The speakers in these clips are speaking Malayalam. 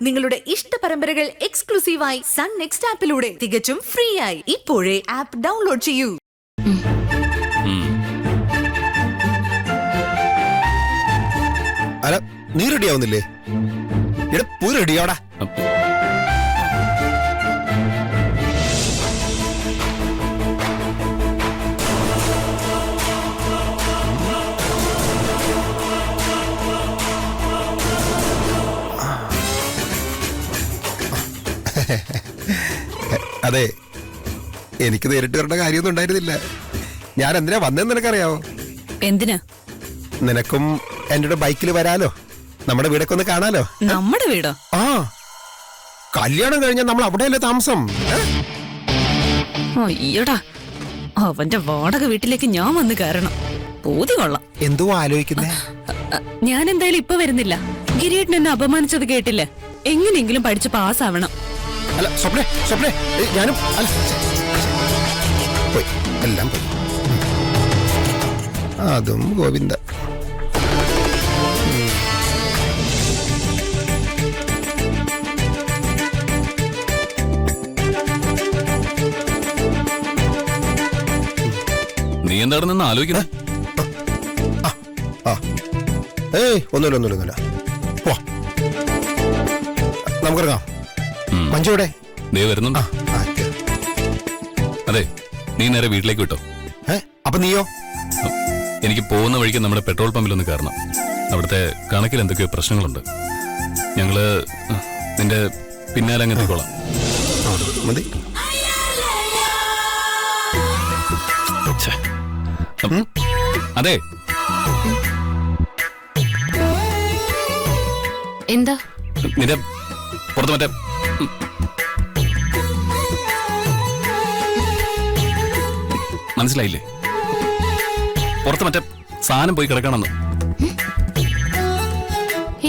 നിങ്ങളുടെ ഇഷ്ട പരമ്പരകൾ എക്സ്ക്ലൂസീവായി സൺ നെക്സ്റ്റ് ആപ്പിലൂടെ തികച്ചും ഫ്രീ ആയി ഇപ്പോഴേ ആപ്പ് ഡൗൺലോഡ് ചെയ്യൂ. അല്ല, നീ റെഡി ആവുന്നില്ലേ? ഇവിടെ പോയി റെഡിയാടാ. അതെ, എനിക്ക് നേരിട്ട് വരേണ്ട കാര്യമൊന്നും ഉണ്ടായിരുന്നില്ല. ഞാൻ എന്തിനാ വന്നതെന്ന് നിനക്കറിയാവോ? എന്തിനാ? നിനക്കും എന്റെ ബൈക്കിൽ വരാലോ, നമ്മുടെ വീടൊക്കെ ഒന്ന് കാണാലോ. നമ്മുടെ വീടോ? ആ, കല്യാണം കഴിഞ്ഞാൽ നമ്മൾ അവിടെയല്ലേ താമസം. അയ്യടാ, അവന്റെ വാടക വീട്ടിലേക്ക് ഞാൻ വന്ന് കയറണം. പൂതി കൊള്ളാം. എന്തോ ആലോചിക്കുന്നേ? ഞാൻ എന്തായാലും ഇപ്പൊ വരുന്നില്ല. ഗിരീട്ടൻ എന്നെ അപമാനിച്ചത് കേട്ടില്ലേ? എങ്ങനെയെങ്കിലും പഠിച്ച് പാസ്സാവണം. അല്ല സ്വപ്നേ, സ്വപ്നേ, ഞാനും പോയി, എല്ലാം പോയി. അതും ഗോവിന്ദ. നീ എന്താണ് നിന്ന് ആലോചിക്കുന്നത്? ഏയ് ഒന്നുമില്ല. നമുക്കിറങ്ങാം. മഞ്ജുവിടെ വരുന്നുണ്ടോ? അതെ, നീ നേരെ വീട്ടിലേക്ക് വിട്ടോ. അപ്പൊ നീയോ? എനിക്ക് പോകുന്ന വഴിക്ക് നമ്മുടെ പെട്രോൾ പമ്പിലൊന്ന് കയറണം. അവിടുത്തെ കണക്കിൽ എന്തൊക്കെയോ പ്രശ്നങ്ങളുണ്ട്. ഞങ്ങള് നിന്റെ പിന്നാലെ അങ്ങ് എത്തിക്കോളാം. മതി. അതെ, എന്താ നിന്റെ പുറത്ത് മറ്റേ മനസ്സിലായില്ലേ? പുറത്ത് മറ്റേ സാധനം പോയി കിടക്കണമെന്ന്.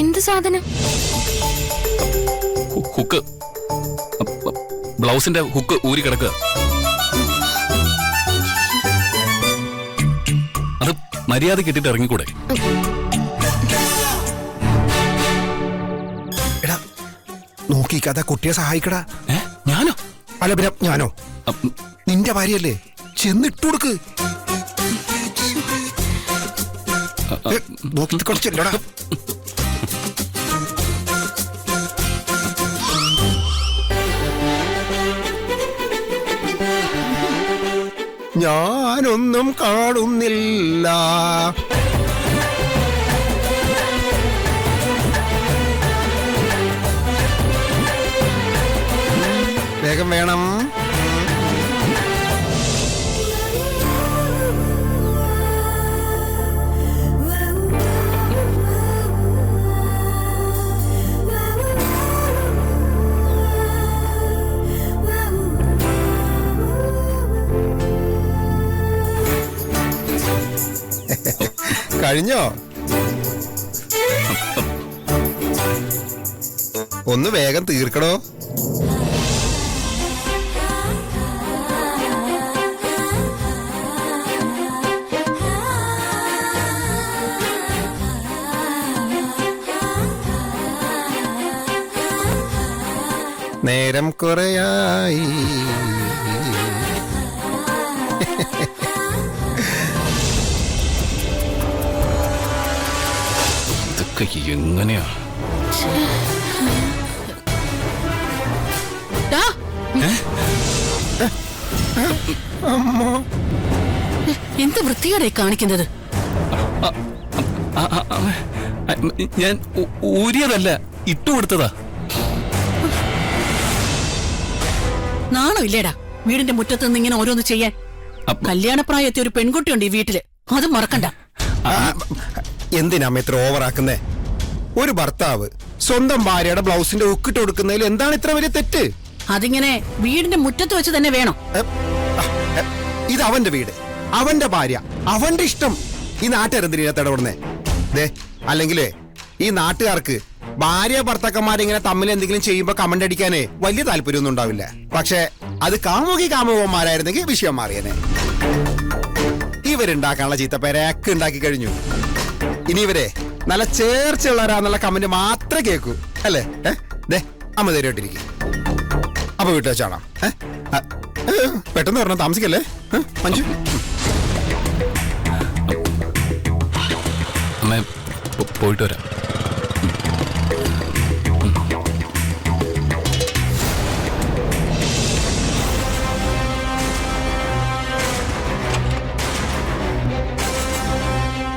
എന്ത് സാധനം? ഹുക്ക്, ബ്ലൗസിന്റെ ഹുക്ക് ഊരി കിടക്കുക. അത് മര്യാദ കിട്ടിട്ട് ഇറങ്ങിക്കൂടെ? എടാ, നോക്കിക്കാതെ കുട്ടിയെ സഹായിക്കടാ. ഞാനോ? അല്ല പിന്നെ ഞാനോ? നിന്റെ ഭാര്യയല്ലേ, ചെന്നിട്ട് കൊടുക്ക്. നോക്കി കുറച്ചില്ലടാ. ഞാനൊന്നും കാണുന്നില്ല. വേഗം വേണം. കഴിഞ്ഞോ? ഒന്ന് വേഗം തീർക്കണോ? നേരം കുറയായി. എങ്ങനെയാ? എന്ത് വൃത്തിയോടെ കാണിക്കുന്നത്? ഞാൻ ഊരിയതല്ല, ഇട്ടുകൊടുത്തതാ. നാണോ ഇല്ലേടാ വീടിന്റെ മുറ്റത്ത് നിന്ന് ഇങ്ങനെ ഓരോന്ന് ചെയ്യാൻ? കല്യാണപ്രായത്തെ ഒരു പെൺകുട്ടിയുണ്ട് ഈ വീട്ടില്, അത് മറക്കണ്ട. എന്തിനാ ഇത്ര ഓവറാക്കുന്നേ? ഒരു ഭർത്താവ് സ്വന്തം ഭാര്യയുടെ ബ്ലൗസിന്റെ ഉക്കിട്ട് കൊടുക്കുന്നതിൽ എന്താണ് ഇത്ര വലിയ തെറ്റ്? അതിങ്ങനെ വീടിന്റെ മുറ്റത്ത് വെച്ച് തന്നെ വേണം? ഇത് അവന്റെ വീട്, അവന്റെ ഭാര്യ, അവന്റെ ഇഷ്ടം. ഈ നാട്ടുകാരെന്തിനാ ഇടപെടുന്നേ? അല്ലെങ്കിലേ ഈ നാട്ടുകാർക്ക് ഭാര്യ ഭർത്താക്കന്മാരിങ്ങനെ തമ്മിൽ എന്തെങ്കിലും ചെയ്യുമ്പോ കമന്റ് അടിക്കാനേ വലിയ താല്പര്യമൊന്നും ഉണ്ടാവില്ല. പക്ഷെ അത് കാമുകന്മാരായിരുന്നെങ്കിൽ വിഷയം മാറിയനെ. ഇവരുണ്ടാക്കാനുള്ള ചീത്തപ്പേരൊക്കെ ഉണ്ടാക്കി കഴിഞ്ഞു. ഇനി ഇവരെ നല്ല ചേർച്ചയുള്ളവരാന്നുള്ള കമന്റ് മാത്രമേ കേൾക്കൂ, അല്ലേ? ദേ അമ്മ ധൈര്യമായിട്ടിരിക്കും. അപ്പൊ വീട്ടിൽ വെച്ചാണോ? പെട്ടെന്ന് പറഞ്ഞാൽ താമസിക്കല്ലേ മഞ്ജു? അമ്മ പോയിട്ട് വരാം.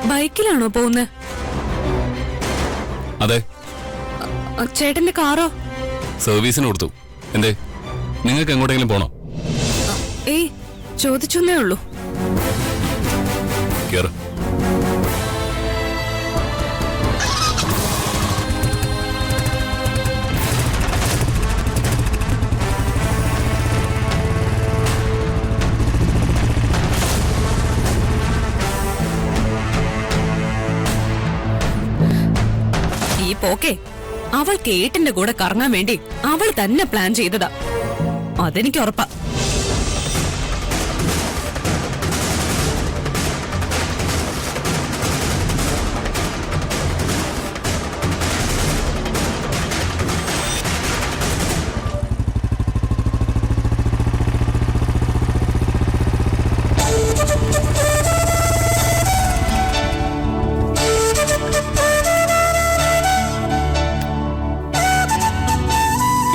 ബൈക്കിലാണോ പോകുന്നത്? അതെ. ചേട്ടന്റെ കാറോ? സർവീസിന് കൊടുത്തു. എന്തേ, നിങ്ങൾക്ക് എങ്ങോട്ടെങ്കിലും പോണോ? ഏയ്, ചോദിച്ചേ ഉള്ളൂ. കേറ്. ഈ പോക്കെ അവൾക്ക് ഏട്ടിന്റെ കൂടെ കറങ്ങാൻ വേണ്ടി അവൾ തന്നെ പ്ലാൻ ചെയ്തതാ. അതെനിക്ക് ഉറപ്പാ.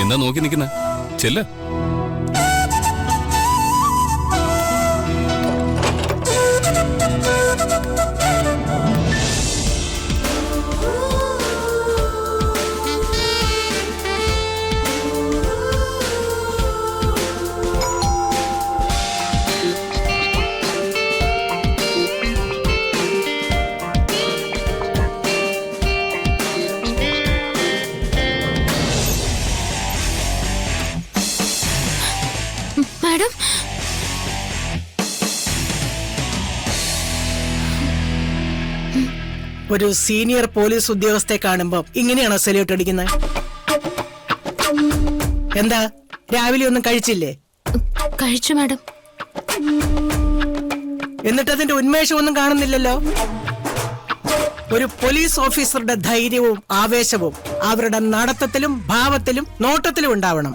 എന്താ നോക്കി നിൽക്കുന്ന? ചെല്ല. മാഡം, ഒരു സീനിയർ പോലീസ് ഉദ്യോഗസ്ഥയെ കാണുമ്പോ ഇങ്ങനെയാണോ സല്യൂട്ട് അടിക്കുന്നത്? എന്താ രാവിലെ ഒന്നും കഴിച്ചില്ലേ? കഴിച്ചു മാഡം. എന്നിട്ട് അതിന്റെ ഉന്മേഷം ഒന്നും കാണുന്നില്ലല്ലോ. ഒരു പോലീസ് ഓഫീസറുടെ ധൈര്യവും ആവേശവും അവരുടെ നടത്തത്തിലും ഭാവത്തിലും നോട്ടത്തിലും ഉണ്ടാവണം.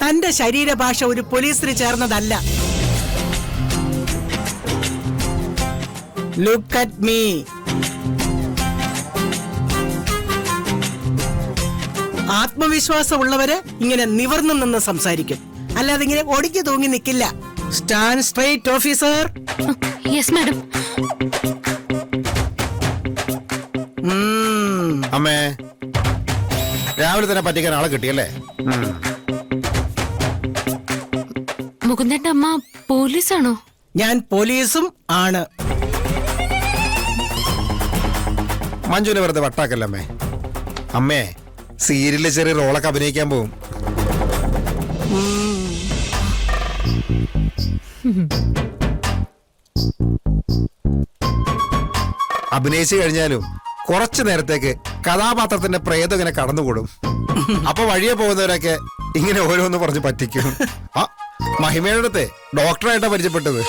തന്റെ ശരീരഭാഷ ഒരു പോലീസിന് ചേർന്നതല്ല. Look at me. ആത്മവിശ്വാസമുള്ളവര് ഇങ്ങനെ നിവർന്നു നിന്ന് സംസാരിക്കും, അല്ലാതെ ഇങ്ങനെ ഒടിഞ്ഞു തൂങ്ങി നിൽക്കില്ല. Stand straight officer. Yes madam. അമ്മേ, രാവിലെ തന്നെ പറ്റിക്കാൻ ആളെ കിട്ടിയല്ലേ? മുകുന്ദന്റെ അമ്മ പോലീസാണോ? ഞാൻ പോലീസും ആണ്. മഞ്ജുവിനെ വെറുതെ വട്ടാക്കല്ലേ അമ്മേ. അമ്മേ, സീരിയലിലെ ചെറിയ റോളൊക്കെ അഭിനയിക്കാൻ പോവും. അഭിനയിച്ചു കഴിഞ്ഞാലും കുറച്ചു നേരത്തേക്ക് കഥാപാത്രത്തിന്റെ പ്രേതം ഇങ്ങനെ കടന്നുകൂടും. അപ്പൊ വഴിയെ പോകുന്നവരൊക്കെ ഇങ്ങനെ ഓരോന്ന് പറഞ്ഞ് പറ്റിക്കും. ആ മഹിമയുടെ അടുത്ത് ഡോക്ടറായിട്ടാ പരിചയപ്പെട്ടത്.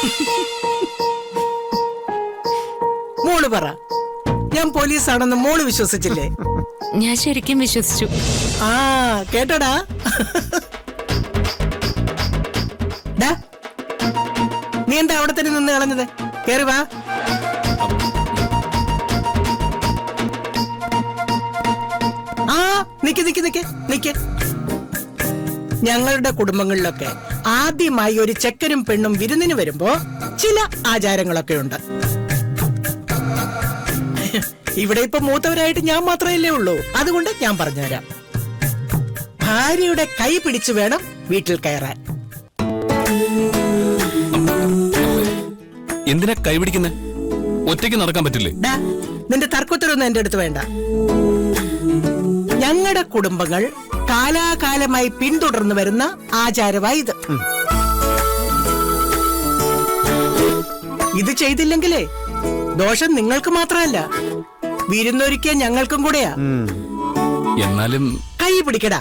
മോള് പറ, ഞാൻ പോലീസാണെന്ന് മോള് വിശ്വസിച്ചില്ലേ? ഞാൻ ശരിക്കും വിശ്വസിച്ചു. ആ കേട്ടോടാ. ഡാ, നീ എന്താ അവിടെ തന്നെ നിന്ന് കളഞ്ഞത്? കേറി വാ. ആ നിക്ക് നിക്ക് നിക്ക് നിക്ക്. ഞങ്ങളുടെ കുടുംബങ്ങളിലൊക്കെ ആദ്യമായി ഒരു ചെക്കനും പെണ്ണും വിരുന്നിന് വരുമ്പോ ചില ആചാരങ്ങളൊക്കെ ഉണ്ട്. ഇവിടെ ഇപ്പൊ മൂത്തവരായിട്ട് ഞാൻ മാത്രമല്ലേ ഉള്ളൂ. അതുകൊണ്ട് ഞാൻ പറഞ്ഞുതരാം. ഭാര്യയുടെ കൈ പിടിച്ചു വേണം വീട്ടിൽ കയറാൻ. എന്തിനാ കൈപിടിക്കുന്നേ? ഒറ്റയ്ക്ക് നടക്കാൻ പറ്റില്ലേ? ഡാ, നിന്റെ തർക്കത്തിലൊന്നും എന്റെ അടുത്ത് വേണ്ട. ഞങ്ങളുടെ കുടുംബങ്ങൾ കാലാകാലമായി പിന്തുടർന്നു വരുന്ന ആചാരമായി ഇത്. ഇത് ചെയ്തില്ലെങ്കിലേ ദോഷം നിങ്ങൾക്ക് മാത്രമല്ല, വിരുന്നൊരുക്കിയ ഞങ്ങൾക്കും കൂടെയാ. എന്നാലും കൈ പിടിക്കടാ.